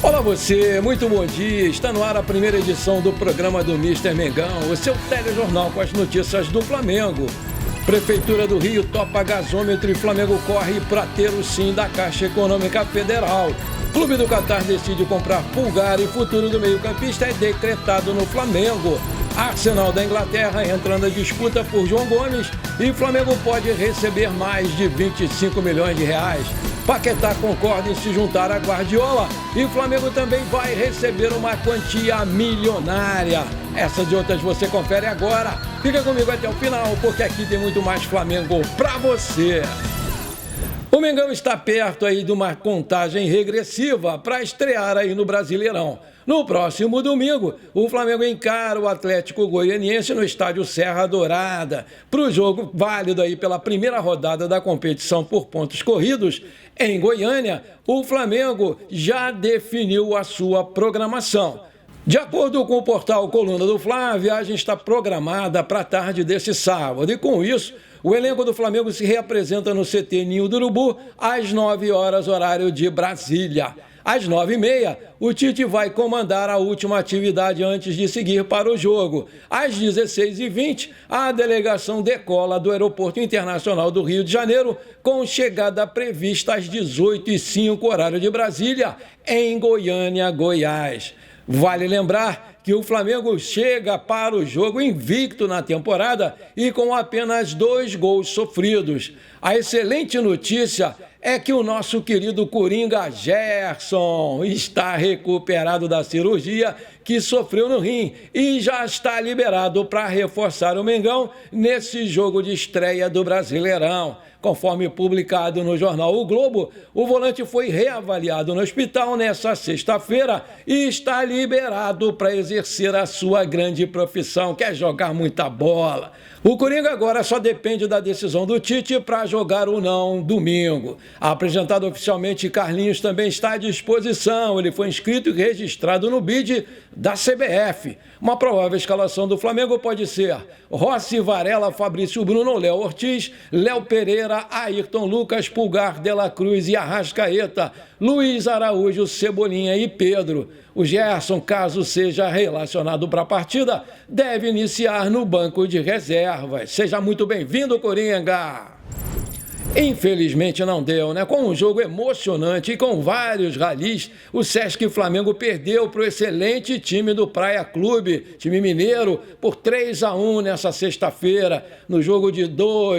Olá você, muito bom dia. Está no ar a primeira edição do programa do Mister Mengão, o seu telejornal com as notícias do Flamengo. Prefeitura do Rio topa gasômetro e Flamengo corre para ter o sim da Caixa Econômica Federal. Clube do Catar decide comprar Pulgar e futuro do meio-campista é decretado no Flamengo. Arsenal da Inglaterra entra na disputa por João Gomes e Flamengo pode receber mais de 25 milhões de reais. Paquetá concorda em se juntar a Guardiola e Flamengo também vai receber uma quantia milionária. Essas e outras você confere agora. Fica comigo até o final, porque aqui tem muito mais Flamengo pra você. O Mengão está perto aí de uma contagem regressiva para estrear aí no Brasileirão. No próximo domingo, o Flamengo encara o Atlético Goianiense no estádio Serra Dourada para o jogo válido aí pela primeira rodada da competição por pontos corridos. Em Goiânia, o Flamengo já definiu a sua programação. De acordo com o portal Coluna do Fla, a viagem está programada para a tarde desse sábado e com isso, o elenco do Flamengo se reapresenta no CT Ninho do Urubu às 9 horas, horário de Brasília. Às 9h30, o Tite vai comandar a última atividade antes de seguir para o jogo. Às 16h20, a delegação decola do Aeroporto Internacional do Rio de Janeiro, com chegada prevista às 18h05, horário de Brasília, em Goiânia, Goiás. Vale lembrar que o Flamengo chega para o jogo invicto na temporada e com apenas 2 gols sofridos. A excelente notícia é que o nosso querido Coringa Gerson está recuperado da cirurgia que sofreu no rim e já está liberado para reforçar o Mengão nesse jogo de estreia do Brasileirão. Conforme publicado no jornal O Globo, o volante foi reavaliado no hospital nesta sexta-feira e está liberado para exercer a sua grande profissão, que é jogar muita bola. O Coringa agora só depende da decisão do Tite para jogar ou não domingo. Apresentado oficialmente, Carlinhos também está à disposição. Ele foi inscrito e registrado no BID da CBF. Uma provável escalação do Flamengo pode ser Rossi, Varela, Fabrício Bruno, Léo Ortiz, Léo Pereira, Ayrton Lucas, Pulgar, De La Cruz e Arrascaeta, Luiz Araújo, Cebolinha e Pedro. O Gerson, caso seja relacionado para a partida, deve iniciar no banco de reservas. Seja muito bem-vindo, Coringa! Infelizmente não deu, né? Com um jogo emocionante e com vários ralis, o Sesc Flamengo perdeu para o excelente time do Praia Clube, time mineiro, por 3-1 nessa sexta-feira, no jogo de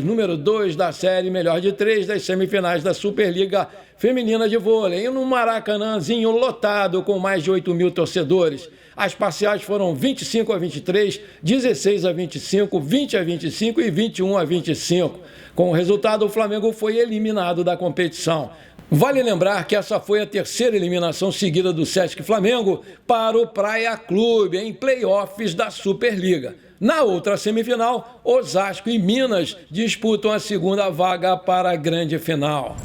número 2 da série melhor de 3 das semifinais da Superliga Feminina de Vôlei, num Maracanãzinho lotado com mais de 8 mil torcedores. As parciais foram 25-23, 16-25, 20-25 e 21-25. Com o resultado, o Flamengo foi eliminado da competição. Vale lembrar que essa foi a terceira eliminação seguida do Sesc Flamengo para o Praia Clube em playoffs da Superliga. Na outra semifinal, Osasco e Minas disputam a segunda vaga para a grande final.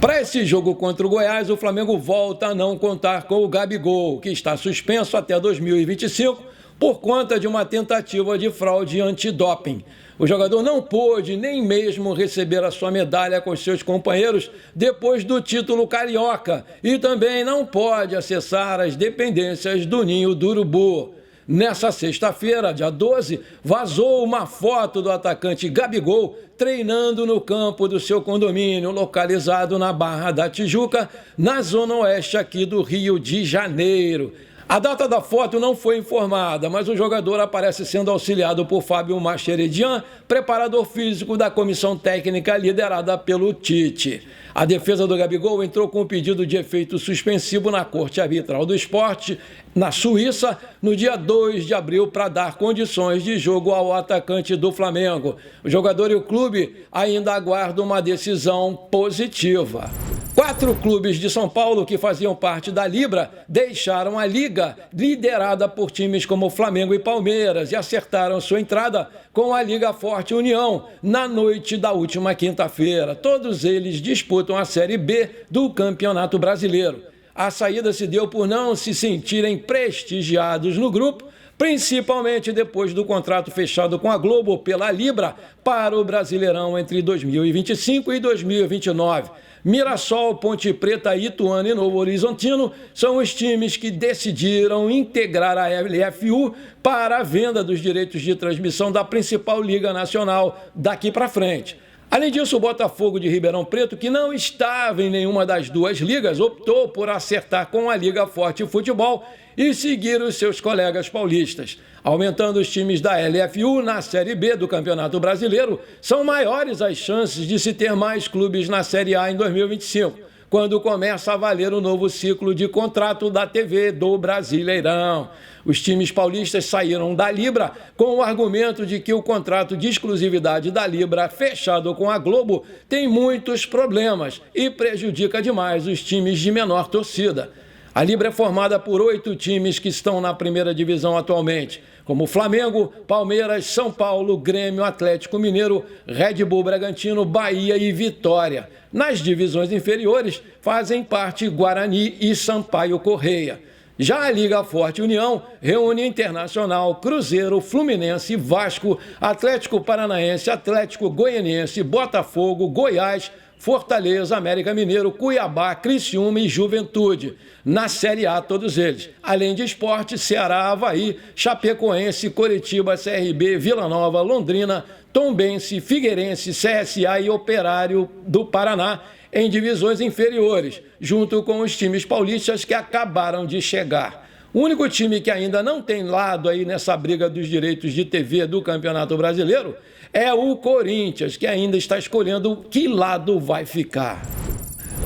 Para esse jogo contra o Goiás, o Flamengo volta a não contar com o Gabigol, que está suspenso até 2025 por conta de uma tentativa de fraude antidoping. O jogador não pôde nem mesmo receber a sua medalha com seus companheiros depois do título carioca e também não pode acessar as dependências do Ninho do Urubu. Nessa sexta-feira, dia 12, vazou uma foto do atacante Gabigol treinando no campo do seu condomínio, localizado na Barra da Tijuca, na zona oeste aqui do Rio de Janeiro. A data da foto não foi informada, mas o jogador aparece sendo auxiliado por Fábio Mascheredian, preparador físico da comissão técnica liderada pelo Tite. A defesa do Gabigol entrou com um pedido de efeito suspensivo na Corte Arbitral do Esporte, na Suíça, no dia 2 de abril, para dar condições de jogo ao atacante do Flamengo. O jogador e o clube ainda aguardam uma decisão positiva. 4 clubes de São Paulo que faziam parte da Libra deixaram a liga liderada por times como Flamengo e Palmeiras e acertaram sua entrada com a Liga Forte União na noite da última quinta-feira. Todos eles disputam a Série B do Campeonato Brasileiro. A saída se deu por não se sentirem prestigiados no grupo principalmente depois do contrato fechado com a Globo pela Libra para o Brasileirão entre 2025 e 2029. Mirassol, Ponte Preta, Ituano e Novo Horizontino são os times que decidiram integrar a LFU para a venda dos direitos de transmissão da principal liga nacional daqui para frente. Além disso, o Botafogo de Ribeirão Preto, que não estava em nenhuma das duas ligas, optou por acertar com a Liga Forte Futebol e seguir os seus colegas paulistas. Aumentando os times da LFU na Série B do Campeonato Brasileiro, são maiores as chances de se ter mais clubes na Série A em 2025, quando começa a valer o novo ciclo de contrato da TV do Brasileirão. Os times paulistas saíram da Libra com o argumento de que o contrato de exclusividade da Libra fechado com a Globo tem muitos problemas e prejudica demais os times de menor torcida. A Libra é formada por 8 times que estão na primeira divisão atualmente, como Flamengo, Palmeiras, São Paulo, Grêmio, Atlético Mineiro, Red Bull Bragantino, Bahia e Vitória. Nas divisões inferiores fazem parte Guarani e Sampaio Corrêa. Já a Liga Forte União reúne Internacional, Cruzeiro, Fluminense, Vasco, Atlético Paranaense, Atlético Goianiense, Botafogo, Goiás, Fortaleza, América Mineiro, Cuiabá, Criciúma e Juventude. Na Série A, todos eles. Além de Sport, Ceará, Avaí, Chapecoense, Coritiba, CRB, Vila Nova, Londrina, Tombense, Figueirense, CSA e Operário do Paraná em divisões inferiores, junto com os times paulistas que acabaram de chegar. O único time que ainda não tem lado aí nessa briga dos direitos de TV do Campeonato Brasileiro é o Corinthians, que ainda está escolhendo que lado vai ficar.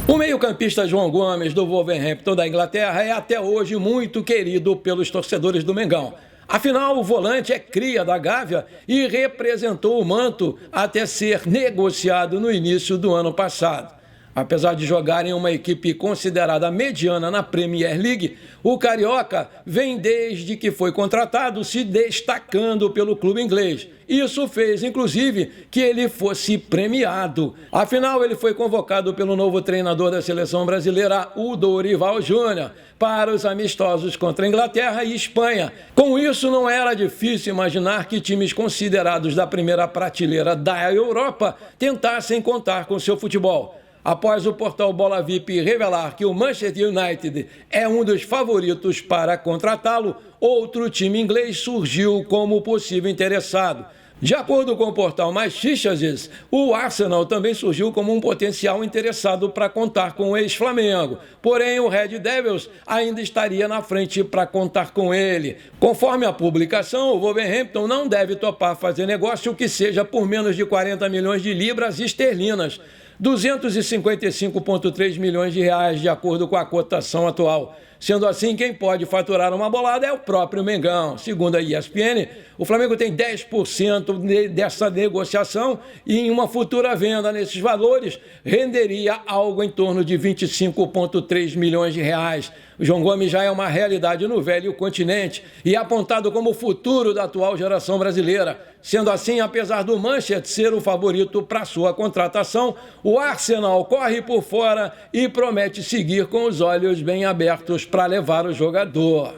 O meio-campista João Gomes, do Wolverhampton da Inglaterra, é até hoje muito querido pelos torcedores do Mengão. Afinal, o volante é cria da Gávea e representou o manto até ser negociado no início do ano passado. Apesar de jogar em uma equipe considerada mediana na Premier League, o carioca vem desde que foi contratado se destacando pelo clube inglês. Isso fez, inclusive, que ele fosse premiado. Afinal, ele foi convocado pelo novo treinador da seleção brasileira, o Dorival Júnior, para os amistosos contra a Inglaterra e Espanha. Com isso, não era difícil imaginar que times considerados da primeira prateleira da Europa tentassem contar com seu futebol. Após o portal Bola VIP revelar que o Manchester United é um dos favoritos para contratá-lo, outro time inglês surgiu como possível interessado. De acordo com o portal Manchester, o Arsenal também surgiu como um potencial interessado para contar com o ex-Flamengo. Porém, o Red Devils ainda estaria na frente para contar com ele. Conforme a publicação, o Wolverhampton não deve topar fazer negócio que seja por menos de 40 milhões de libras esterlinas. 255,3 milhões de reais, de acordo com a cotação atual. Sendo assim, quem pode faturar uma bolada é o próprio Mengão. Segundo a ESPN, o Flamengo tem 10% dessa negociação e em uma futura venda nesses valores renderia algo em torno de 25,3 milhões de reais. O João Gomes já é uma realidade no velho continente e é apontado como o futuro da atual geração brasileira. Sendo assim, apesar do Manchester ser o favorito para sua contratação, o Arsenal corre por fora e promete seguir com os olhos bem abertos para levar o jogador.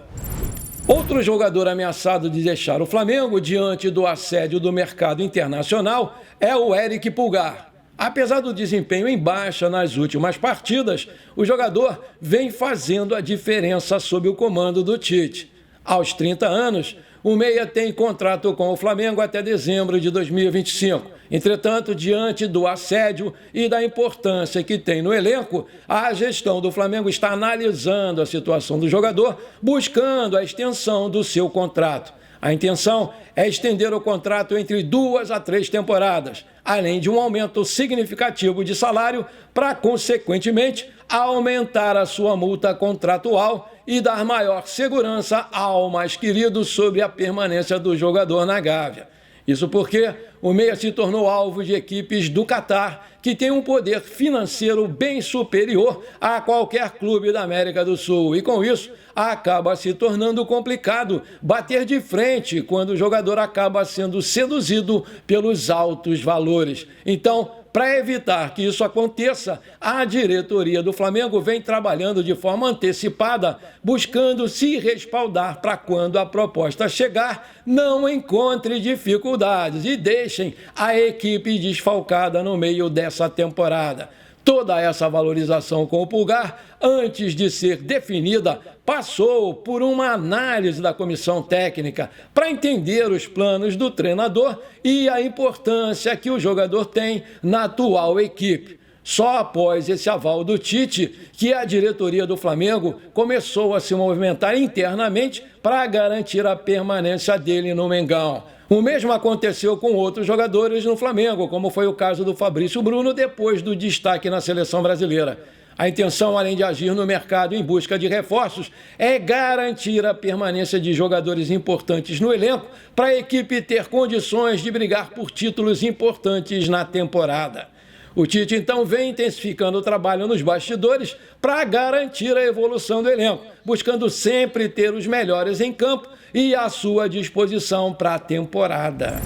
Outro jogador ameaçado de deixar o Flamengo diante do assédio do mercado internacional é o Eric Pulgar. Apesar do desempenho em baixa nas últimas partidas, o jogador vem fazendo a diferença sob o comando do Tite. Aos 30 anos, o meia tem contrato com o Flamengo até dezembro de 2025. Entretanto, diante do assédio e da importância que tem no elenco, a gestão do Flamengo está analisando a situação do jogador, buscando a extensão do seu contrato. A intenção é estender o contrato entre 2 a 3 temporadas, além de um aumento significativo de salário para, consequentemente, aumentar a sua multa contratual e dar maior segurança ao mais querido sobre a permanência do jogador na Gávea. Isso porque o meia se tornou alvo de equipes do Catar, que tem um poder financeiro bem superior a qualquer clube da América do Sul. E com isso, acaba se tornando complicado bater de frente quando o jogador acaba sendo seduzido pelos altos valores. Então, para evitar que isso aconteça, a diretoria do Flamengo vem trabalhando de forma antecipada, buscando se respaldar para quando a proposta chegar, não encontre dificuldades e deixem a equipe desfalcada no meio dessa temporada. Toda essa valorização com o Pulgar, antes de ser definida, passou por uma análise da comissão técnica para entender os planos do treinador e a importância que o jogador tem na atual equipe. Só após esse aval do Tite que a diretoria do Flamengo começou a se movimentar internamente para garantir a permanência dele no Mengão. O mesmo aconteceu com outros jogadores no Flamengo, como foi o caso do Fabrício Bruno depois do destaque na seleção brasileira. A intenção, além de agir no mercado em busca de reforços, é garantir a permanência de jogadores importantes no elenco para a equipe ter condições de brigar por títulos importantes na temporada. O Tite, então, vem intensificando o trabalho nos bastidores para garantir a evolução do elenco, buscando sempre ter os melhores em campo e à sua disposição para a temporada.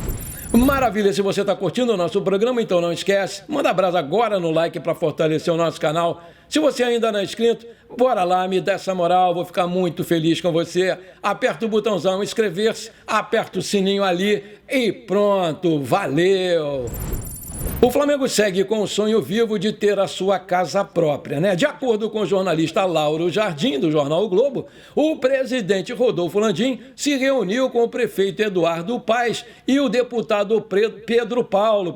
Maravilha, se você está curtindo o nosso programa, então não esquece, manda brasa agora no like para fortalecer o nosso canal. Se você ainda não é inscrito, bora lá, me dá essa moral, vou ficar muito feliz com você. Aperta o botãozão inscrever-se, aperta o sininho ali e pronto, valeu! O Flamengo segue com o sonho vivo de ter a sua casa própria, né? De acordo com o jornalista Lauro Jardim, do jornal O Globo, o presidente Rodolfo Landim se reuniu com o prefeito Eduardo Paes e o deputado Pedro Paulo,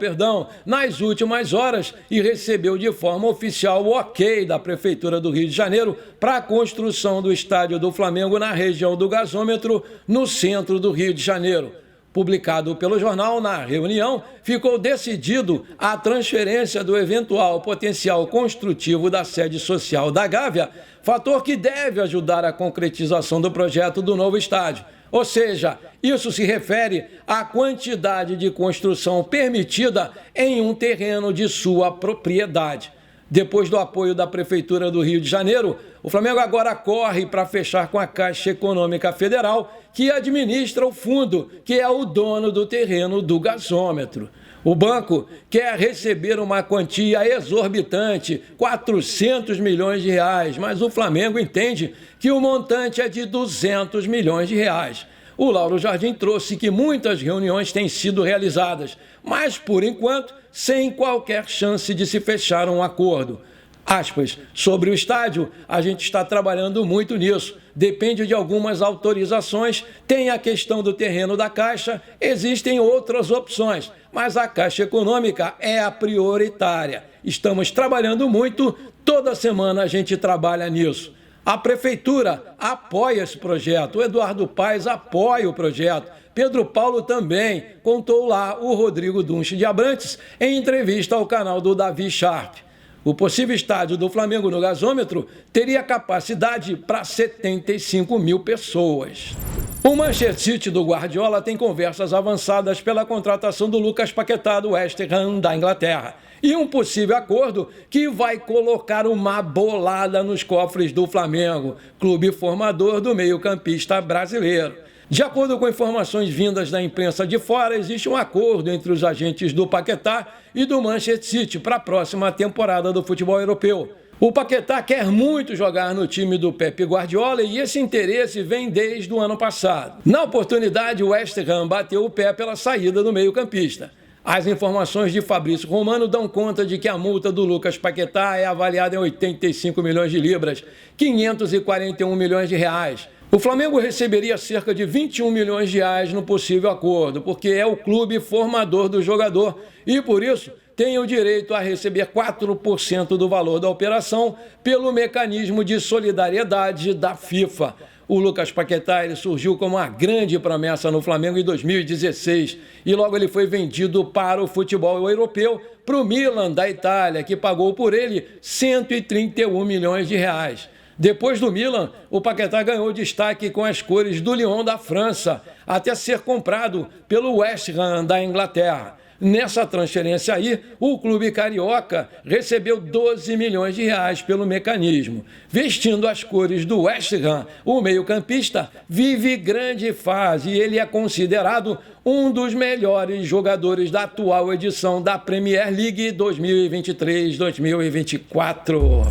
nas últimas horas e recebeu de forma oficial o ok da Prefeitura do Rio de Janeiro para a construção do estádio do Flamengo na região do Gasômetro, no centro do Rio de Janeiro. Publicado pelo jornal, na reunião, ficou decidido a transferência do eventual potencial construtivo da sede social da Gávea, fator que deve ajudar a concretização do projeto do novo estádio. Ou seja, isso se refere à quantidade de construção permitida em um terreno de sua propriedade. Depois do apoio da Prefeitura do Rio de Janeiro, o Flamengo agora corre para fechar com a Caixa Econômica Federal, que administra o fundo, que é o dono do terreno do gasômetro. O banco quer receber uma quantia exorbitante, 400 milhões de reais, mas o Flamengo entende que o montante é de 200 milhões de reais. O Lauro Jardim trouxe que muitas reuniões têm sido realizadas, mas, por enquanto, sem qualquer chance de se fechar um acordo. Aspas, sobre o estádio, a gente está trabalhando muito nisso. Depende de algumas autorizações, tem a questão do terreno da Caixa, existem outras opções, mas a Caixa Econômica é a prioritária. Estamos trabalhando muito, toda semana a gente trabalha nisso. A Prefeitura apoia esse projeto, o Eduardo Paes apoia o projeto, Pedro Paulo também, contou lá o Rodrigo Dunche de Abrantes em entrevista ao canal do Davi Sharp. O possível estádio do Flamengo no Gasômetro teria capacidade para 75 mil pessoas. O Manchester City do Guardiola tem conversas avançadas pela contratação do Lucas Paquetá do West Ham da Inglaterra e um possível acordo que vai colocar uma bolada nos cofres do Flamengo, clube formador do meio-campista brasileiro. De acordo com informações vindas da imprensa de fora, existe um acordo entre os agentes do Paquetá e do Manchester City para a próxima temporada do futebol europeu. O Paquetá quer muito jogar no time do Pep Guardiola e esse interesse vem desde o ano passado. Na oportunidade, o West Ham bateu o pé pela saída do meio-campista. As informações de Fabrício Romano dão conta de que a multa do Lucas Paquetá é avaliada em 85 milhões de libras, 541 milhões de reais. O Flamengo receberia cerca de 21 milhões de reais no possível acordo, porque é o clube formador do jogador e, por isso, tem o direito a receber 4% do valor da operação pelo mecanismo de solidariedade da FIFA. O Lucas Paquetá ele surgiu como uma grande promessa no Flamengo em 2016 e logo ele foi vendido para o futebol europeu, para o Milan da Itália, que pagou por ele 131 milhões de reais. Depois do Milan, o Paquetá ganhou destaque com as cores do Lyon da França, até ser comprado pelo West Ham da Inglaterra. Nessa transferência aí, o clube carioca recebeu 12 milhões de reais pelo mecanismo. Vestindo as cores do West Ham, o meio-campista vive grande fase e ele é considerado um dos melhores jogadores da atual edição da Premier League 2023-2024.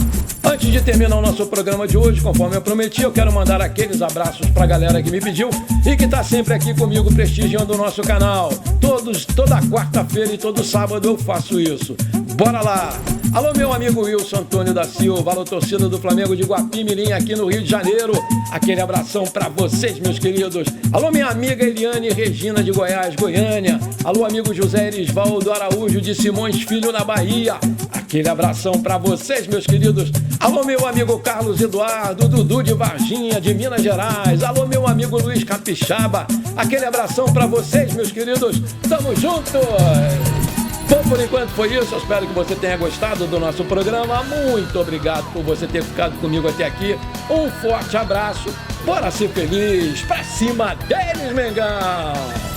Antes de terminar o nosso programa de hoje, conforme eu prometi, eu quero mandar aqueles abraços para a galera que me pediu e que está sempre aqui comigo prestigiando o nosso canal. Toda quarta-feira e todo sábado eu faço isso. Bora lá! Alô, meu amigo Wilson Antônio da Silva, alô, torcida do Flamengo de Guapimirim, aqui no Rio de Janeiro. Aquele abração para vocês, meus queridos. Alô, minha amiga Eliane Regina de Goiás, Goiânia. Alô, amigo José Erisvaldo Araújo de Simões Filho, na Bahia. Aquele abração para vocês, meus queridos. Alô, meu amigo Carlos Eduardo, Dudu de Varginha, de Minas Gerais. Alô, meu amigo Luiz Capixaba. Aquele abração para vocês, meus queridos. Tamo juntos! Bom, por enquanto foi isso. Eu espero que você tenha gostado do nosso programa. Muito obrigado por você ter ficado comigo até aqui. Um forte abraço. Bora ser feliz. Pra cima deles, Mengão!